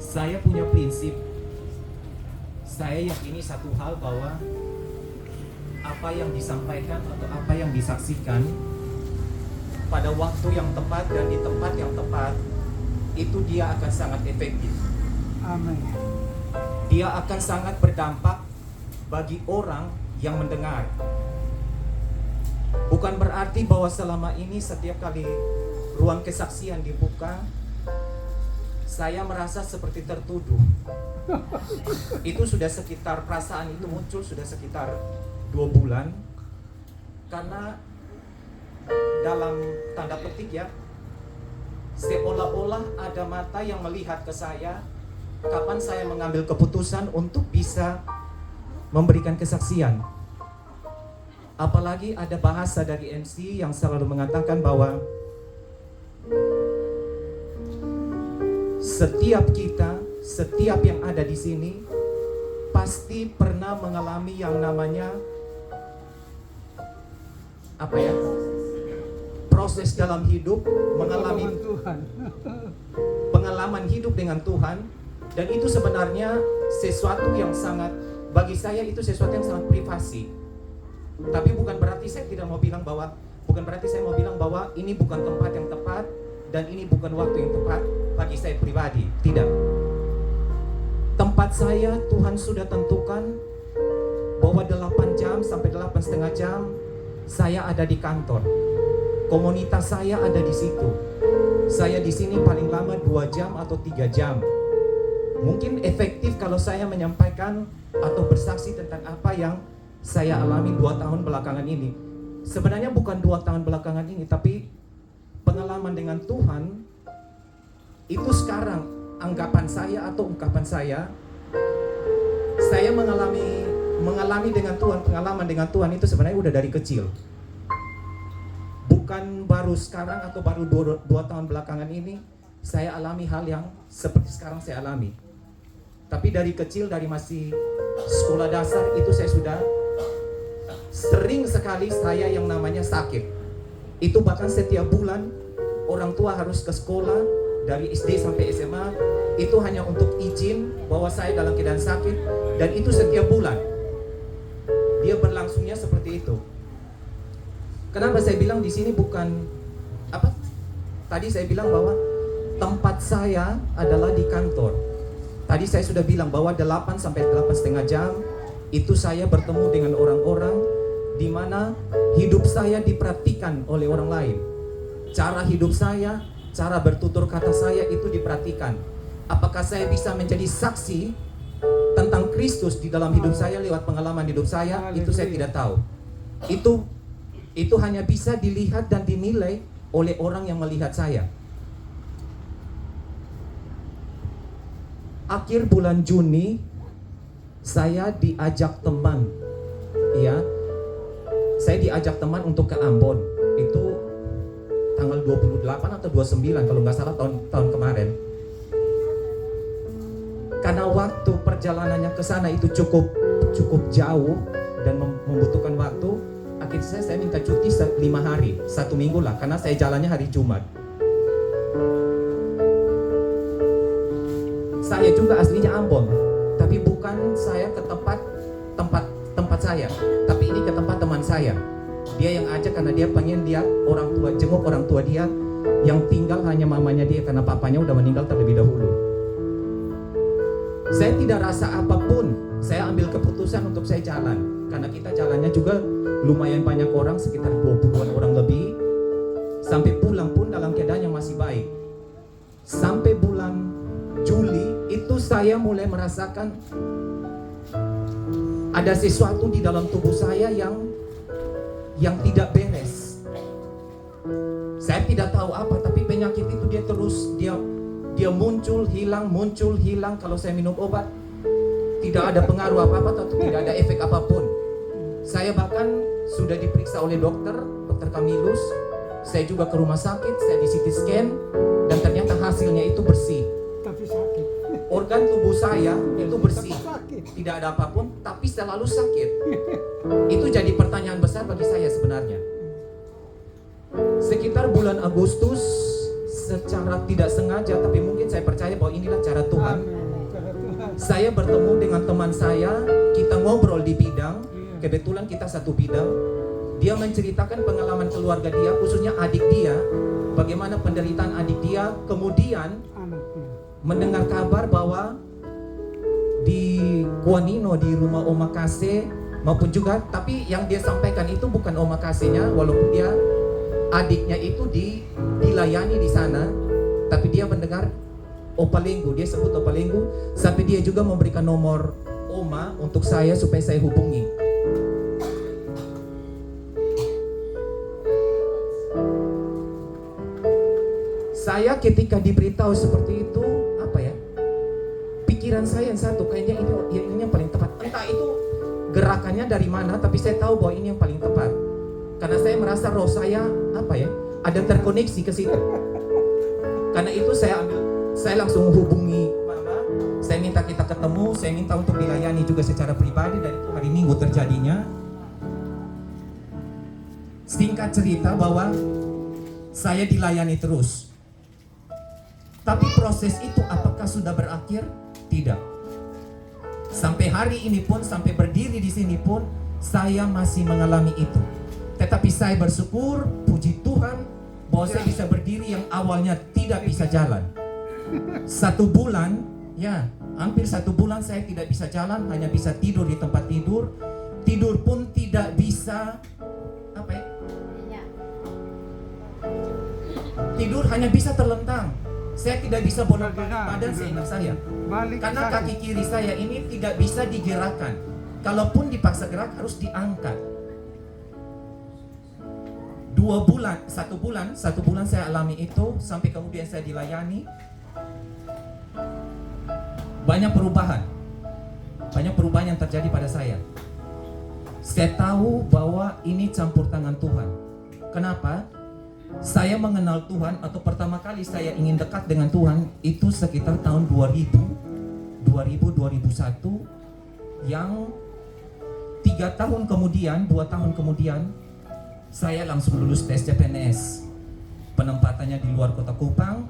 Saya punya prinsip. Saya yakini satu hal bahwa apa yang disampaikan atau apa yang disaksikan pada waktu yang tepat dan di tempat yang tepat, itu dia akan sangat efektif. Amin. Dia akan sangat berdampak bagi orang yang mendengar. Bukan berarti bahwa selama ini setiap kali ruang kesaksian dibuka, saya merasa seperti tertuduh. Itu sudah sekitar, perasaan itu muncul sudah sekitar 2 bulan. Karena dalam tanda petik ya, seolah-olah ada mata yang melihat ke saya kapan saya mengambil keputusan untuk bisa memberikan kesaksian. Apalagi ada bahasa dari MC yang selalu mengatakan bahwa setiap yang ada di sini pasti pernah mengalami yang namanya proses dalam hidup, mengalami pengalaman hidup dengan Tuhan. Dan itu sebenarnya sesuatu yang sangat, bagi saya itu sesuatu yang sangat privasi. Tapi bukan berarti saya mau bilang bahwa ini bukan tempat yang tepat dan ini bukan waktu yang tepat bagi saya pribadi. Tidak. Tempat saya Tuhan sudah tentukan bahwa 8 jam sampai 8,5 jam saya ada di kantor. Komunitas saya ada di situ. Saya di sini paling lama 2 jam atau 3 jam. Mungkin efektif kalau saya menyampaikan atau bersaksi tentang apa yang saya alami 2 tahun belakangan ini. Sebenarnya bukan 2 tahun belakangan ini, tapi pengalaman dengan Tuhan itu sekarang anggapan saya atau ungkapan saya mengalami dengan Tuhan, pengalaman dengan Tuhan itu sebenarnya udah dari kecil. Bukan baru sekarang atau baru 2 tahun belakangan ini saya alami hal yang seperti sekarang saya alami. Tapi dari kecil, dari masih sekolah dasar itu saya sudah sering sekali saya yang namanya sakit. Itu bahkan setiap bulan orang tua harus ke sekolah dari SD sampai SMA, itu hanya untuk izin bahwa saya dalam keadaan sakit, dan itu setiap bulan. Dia berlangsungnya seperti itu. Kenapa saya bilang di sini bukan apa? Tadi saya bilang bahwa tempat saya adalah di kantor. Tadi saya sudah bilang bahwa 8 sampai 8,5 jam itu saya bertemu dengan orang-orang di mana hidup saya diperhatikan oleh orang lain. Cara hidup saya, cara bertutur kata saya itu diperhatikan. Apakah saya bisa menjadi saksi tentang Kristus di dalam hidup saya lewat pengalaman hidup saya? Itu saya tidak tahu. Itu hanya bisa dilihat dan dinilai oleh orang yang melihat saya. Akhir bulan Juni saya diajak teman, ya. Saya diajak teman untuk ke Ambon. Itu tanggal 28 atau 29 kalau nggak salah tahun kemarin. Karena waktu perjalanannya ke sana itu cukup jauh dan membutuhkan waktu, akhirnya saya minta cuti 5 hari, 1 minggu lah, karena saya jalannya hari Jumat. Saya juga aslinya Ambon, tapi bukan saya ke tempat saya, tapi ini ke tempat teman saya. Dia yang ajak karena dia pengen lihat orang tua, jenguk orang tua dia yang tinggal hanya mamanya dia karena papanya udah meninggal terlebih dahulu. Saya tidak rasa apapun, saya ambil keputusan untuk saya jalan, karena kita jalannya juga lumayan banyak orang, sekitar 20-an orang lebih. Sampai pulang pun dalam keadaan yang masih baik. Sampai bulan Juli itu saya mulai merasakan ada sesuatu di dalam tubuh saya yang tidak beres. Saya tidak tahu apa, tapi penyakit itu dia muncul hilang. Kalau saya minum obat tidak ada pengaruh apa-apa atau tidak ada efek apapun. Saya bahkan sudah diperiksa oleh dokter Kamilus. Saya juga ke rumah sakit, saya di CT scan, dan ternyata hasilnya itu bersih. Tapi sakit. Organ tubuh saya itu bersih, tidak ada apapun, tapi selalu sakit. Itu jadi pertanyaan besar bagi saya sebenarnya. Sekitar bulan Agustus, secara tidak sengaja, tapi mungkin saya percaya bahwa inilah cara Tuhan. Amin. saya bertemu dengan teman saya, kita ngobrol di bidang, kebetulan kita satu bidang. Dia menceritakan pengalaman keluarga dia, khususnya adik dia, bagaimana penderitaan adik dia. Kemudian Anaknya. mendengar kabar bahwa di Kuanino, di rumah Oma Kase maupun juga, tapi yang dia sampaikan itu bukan Oma Kasenya, walaupun dia adiknya itu dilayani di sana, tapi dia mendengar Opa Lenggu, dia sebut Opa Lenggu, sampai dia juga memberikan nomor Oma untuk saya supaya saya hubungi. Saya ketika diberitahu seperti itu, apa ya? Pikiran saya yang satu, kayaknya ini yang paling tepat. Entah itu gerakannya dari mana, tapi saya tahu bahwa ini yang paling tepat. Karena saya merasa roh saya, apa ya? Ada terkoneksi ke situ. Karena itu saya langsung hubungi Mama. Saya minta kita ketemu, saya minta untuk dilayani juga secara pribadi, dan itu hari Minggu terjadinya. Singkat cerita bahwa saya dilayani terus. Tapi proses itu apakah sudah berakhir? Tidak. Sampai hari ini pun, sampai berdiri di sini pun, saya masih mengalami itu. Tetapi saya bersyukur, puji Tuhan, bahwa saya bisa berdiri yang awalnya tidak bisa jalan. 1 bulan, ya, hampir 1 bulan saya tidak bisa jalan, hanya bisa tidur di tempat tidur. Tidur pun tidak bisa, apa ya? Tidur hanya bisa terlentang. Saya tidak bisa bolak-balik badan seingat saya. Karena kaki kiri saya ini tidak bisa digerakkan. Kalaupun dipaksa gerak harus diangkat. 1 bulan saya alami itu, sampai kemudian saya dilayani. Banyak perubahan yang terjadi pada saya. Saya tahu bahwa ini campur tangan Tuhan. Kenapa? Saya mengenal Tuhan, atau pertama kali saya ingin dekat dengan Tuhan itu sekitar tahun 2001, yang 2 tahun kemudian saya langsung lulus tes CPNS. Penempatannya di luar kota Kupang.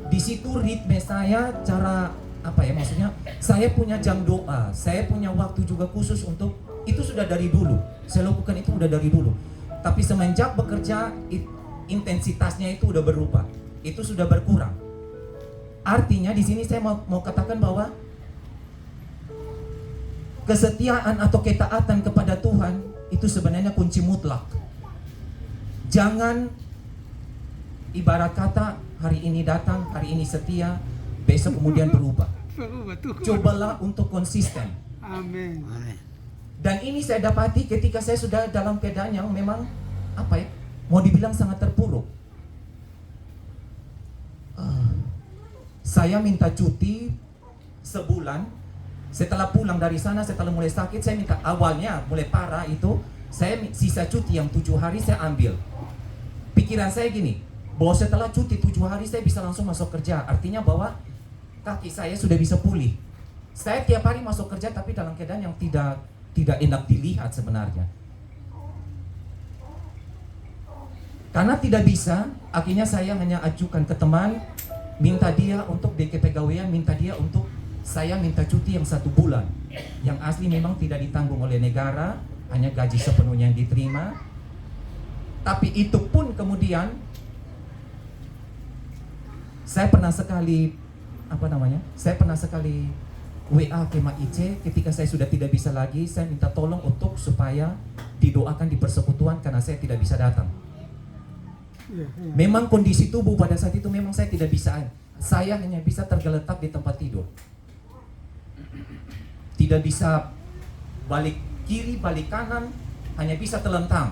Di situ ritme saya, cara apa ya, maksudnya saya punya jam doa, saya punya waktu juga khusus untuk itu. Sudah dari dulu saya lakukan itu, udah dari dulu. Tapi semenjak bekerja, intensitasnya itu udah berubah, itu sudah berkurang. Artinya di sini saya mau katakan bahwa kesetiaan atau ketaatan kepada Tuhan itu sebenarnya kunci mutlak. Jangan ibarat kata hari ini datang, hari ini setia, besok kemudian berubah. Cobalah untuk konsisten. Amin. Dan ini saya dapati ketika saya sudah dalam keadaan yang memang apa ya, mau dibilang sangat terpuruk. Saya minta cuti sebulan. Setelah pulang dari sana, setelah mulai sakit, saya minta, awalnya mulai parah itu, saya sisa cuti yang 7 hari saya ambil. Pikiran saya gini, bahwa setelah cuti 7 hari saya bisa langsung masuk kerja. Artinya bahwa kaki saya sudah bisa pulih. Saya tiap hari masuk kerja, tapi dalam keadaan yang tidak enak dilihat sebenarnya. Karena tidak bisa, akhirnya saya hanya ajukan ke teman, minta dia untuk DP pegawaian, minta dia untuk saya minta cuti yang 1 bulan. Yang asli memang tidak ditanggung oleh negara, hanya gaji sepenuhnya yang diterima. Tapi itu pun kemudian saya pernah sekali WA ke Mak Ice ketika saya sudah tidak bisa lagi. Saya minta tolong untuk supaya didoakan di persekutuan karena saya tidak bisa datang. Memang kondisi tubuh pada saat itu memang saya tidak bisa. Saya hanya bisa tergeletak di tempat tidur. Tidak bisa balik kiri, balik kanan, hanya bisa terlentang.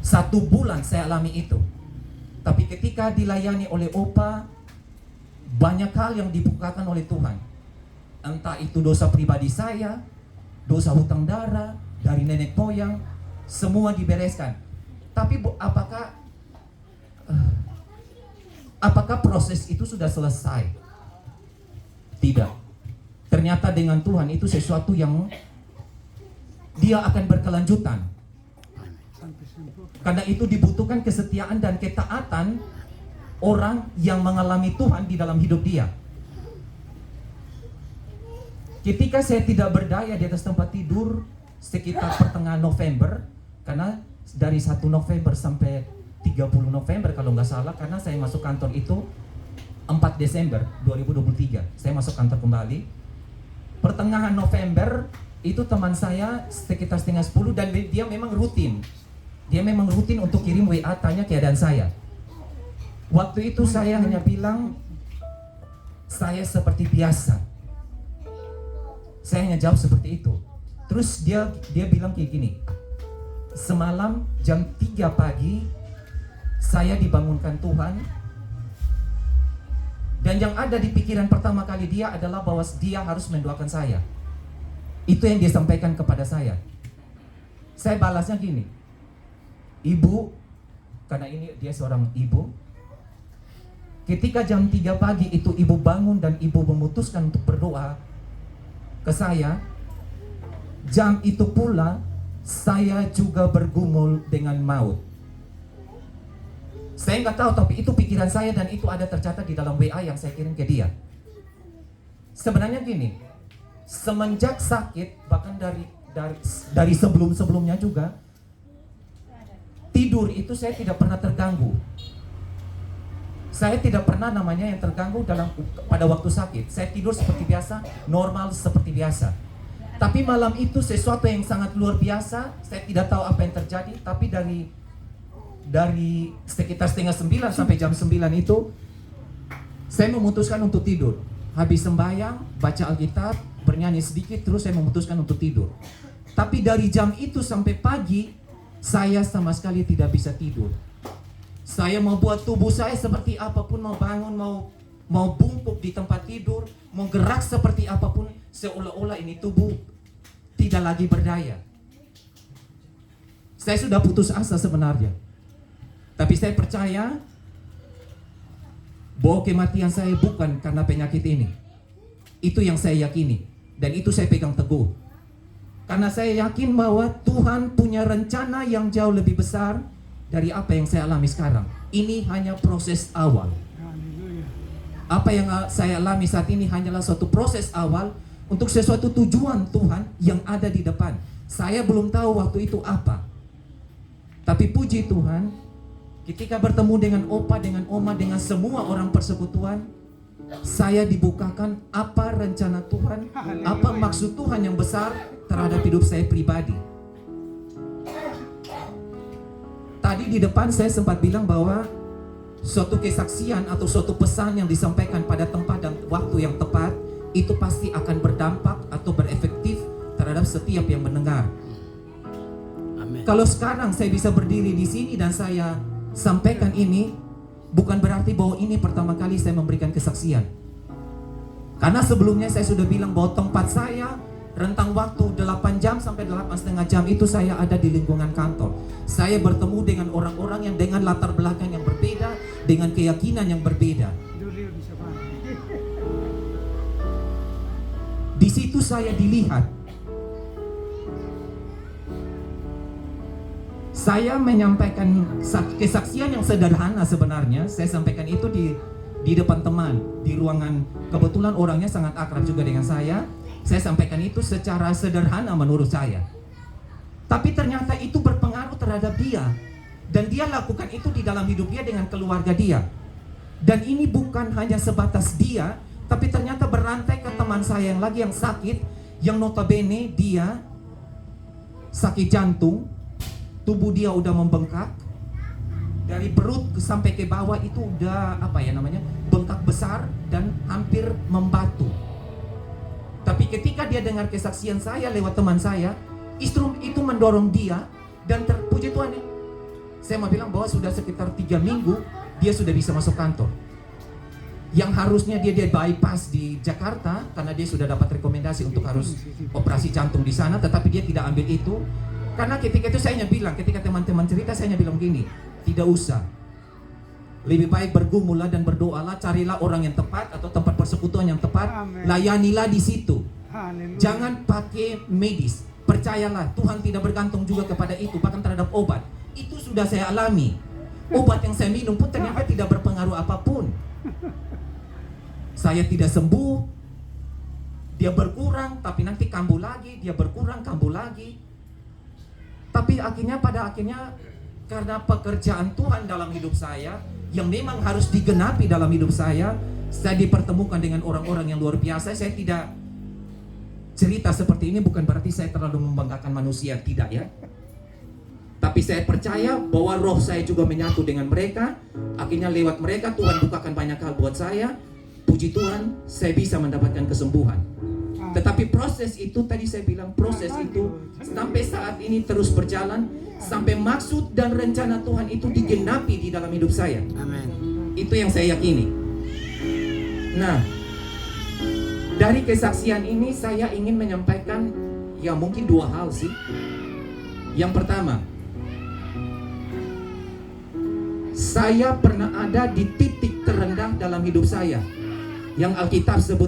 1 bulan saya alami itu. Tapi ketika dilayani oleh Opa, banyak hal yang dibukakan oleh Tuhan. Entah itu dosa pribadi saya, dosa hutang darah, dari nenek moyang, semua dibereskan. Tapi apakah proses itu sudah selesai? Tidak. Ternyata dengan Tuhan itu sesuatu yang dia akan berkelanjutan. Karena itu dibutuhkan kesetiaan dan ketaatan orang yang mengalami Tuhan di dalam hidup dia. Ketika saya tidak berdaya di atas tempat tidur sekitar pertengahan November, karena dari 1 November sampai 30 November kalau nggak salah, karena saya masuk kantor itu 4 Desember 2023 saya masuk kantor kembali. Pertengahan November itu teman saya sekitar setengah 10 dan dia memang rutin untuk kirim WA tanya keadaan saya. Waktu itu saya hanya bilang saya seperti biasa. Saya hanya jawab seperti itu. Terus dia bilang kayak gini, semalam jam 3 pagi saya dibangunkan Tuhan, dan yang ada di pikiran pertama kali dia adalah bahwa dia harus mendoakan saya. Itu yang dia sampaikan kepada saya. Saya balasnya gini, Ibu, karena ini dia seorang ibu, ketika jam 3 pagi itu ibu bangun dan ibu memutuskan untuk berdoa ke saya, jam itu pula saya juga bergumul dengan maut. Saya nggak tahu, tapi itu pikiran saya dan itu ada tercatat di dalam WA yang saya kirim ke dia. Sebenarnya gini, semenjak sakit, bahkan dari sebelumnya juga, tidur itu saya tidak pernah terganggu. Saya tidak pernah namanya yang terganggu pada waktu sakit. Saya tidur seperti biasa, normal seperti biasa. Tapi malam itu sesuatu yang sangat luar biasa. Saya tidak tahu apa yang terjadi, tapi dari sekitar setengah 9 sampai jam 9 itu saya memutuskan untuk tidur. Habis sembahyang, baca Alkitab, bernyanyi sedikit, terus saya memutuskan untuk tidur. Tapi dari jam itu sampai pagi saya sama sekali tidak bisa tidur. Saya mau buat tubuh saya seperti apapun, mau bangun, mau bungkuk di tempat tidur, mau gerak seperti apapun, seolah-olah ini tubuh tidak lagi berdaya. Saya sudah putus asa sebenarnya. Tapi saya percaya bahwa kematian saya bukan karena penyakit ini. Itu yang saya yakini. Dan itu saya pegang teguh. Karena saya yakin bahwa Tuhan punya rencana yang jauh lebih besar dari apa yang saya alami sekarang. Ini hanya proses awal. Haleluya. Apa yang saya alami saat ini hanyalah suatu proses awal untuk sesuatu tujuan Tuhan yang ada di depan. Saya belum tahu waktu itu apa. Tapi puji Tuhan, ketika bertemu dengan opa, dengan oma, dengan semua orang persekutuan, saya dibukakan apa rencana Tuhan, apa maksud Tuhan yang besar terhadap hidup saya pribadi. Tadi di depan saya sempat bilang bahwa suatu kesaksian atau suatu pesan yang disampaikan pada tempat dan waktu yang tepat itu pasti akan berdampak atau berefektif terhadap setiap yang mendengar. Amin. Kalau sekarang saya bisa berdiri di sini dan saya sampaikan ini, bukan berarti bahwa ini pertama kali saya memberikan kesaksian. Karena sebelumnya saya sudah bilang bahwa tempat saya rentang waktu 8 jam sampai 8,5 jam itu saya ada di lingkungan kantor. Saya bertemu dengan orang-orang yang dengan latar belakang yang berbeda, dengan keyakinan yang berbeda. Dulu di sana. Di situ saya dilihat. Saya menyampaikan kesaksian yang sederhana sebenarnya. Saya sampaikan itu di depan teman, di ruangan. Kebetulan orangnya sangat akrab juga dengan saya. Saya sampaikan itu secara sederhana menurut saya. Tapi ternyata itu berpengaruh terhadap dia. Dan dia lakukan itu di dalam hidup dia dengan keluarga dia. Dan ini bukan hanya sebatas dia, tapi ternyata berantai ke teman saya yang lagi yang sakit, yang notabene dia sakit jantung, tubuh dia udah membengkak, dari perut sampai ke bawah itu udah bengkak besar dan hampir membatu. Tapi ketika dia dengar kesaksian saya lewat teman saya, istri itu mendorong dia dan terpuji Tuhan ya. Saya mau bilang bahwa sudah sekitar 3 minggu dia sudah bisa masuk kantor. Yang harusnya dia bypass di Jakarta karena dia sudah dapat rekomendasi untuk harus operasi jantung di sana, tetapi dia tidak ambil itu. Karena ketika itu saya hanya bilang, ketika teman-teman cerita saya hanya bilang gini, tidak usah. Lebih baik bergumullah dan berdoalah, carilah orang yang tepat atau tempat persekutuan yang tepat, Amen. layanilah di situ. Haleluya. Jangan pakai medis. Percayalah, Tuhan tidak bergantung juga kepada itu, bahkan terhadap obat. Itu sudah saya alami. Obat yang saya minum pun ternyata tidak berpengaruh apapun. Saya tidak sembuh. dia berkurang, tapi nanti kambuh lagi, dia berkurang, kambuh lagi. Tapi pada akhirnya karena pekerjaan Tuhan dalam hidup saya yang memang harus digenapi dalam hidup saya dipertemukan dengan orang-orang yang luar biasa. Saya tidak cerita seperti ini bukan berarti saya terlalu membanggakan manusia, tidak ya. Tapi saya percaya bahwa roh saya juga menyatu dengan mereka. Akhirnya lewat mereka Tuhan bukakan banyak hal buat saya. Puji Tuhan, saya bisa mendapatkan kesembuhan. Tetapi proses itu, tadi saya bilang proses itu sampai saat ini terus berjalan, sampai maksud dan rencana Tuhan itu digenapi di dalam hidup saya. Amin. Itu yang saya yakini. Nah, dari kesaksian ini saya ingin menyampaikan ya mungkin dua hal sih. Yang pertama, saya pernah ada di titik terendah dalam hidup saya yang Alkitab sebut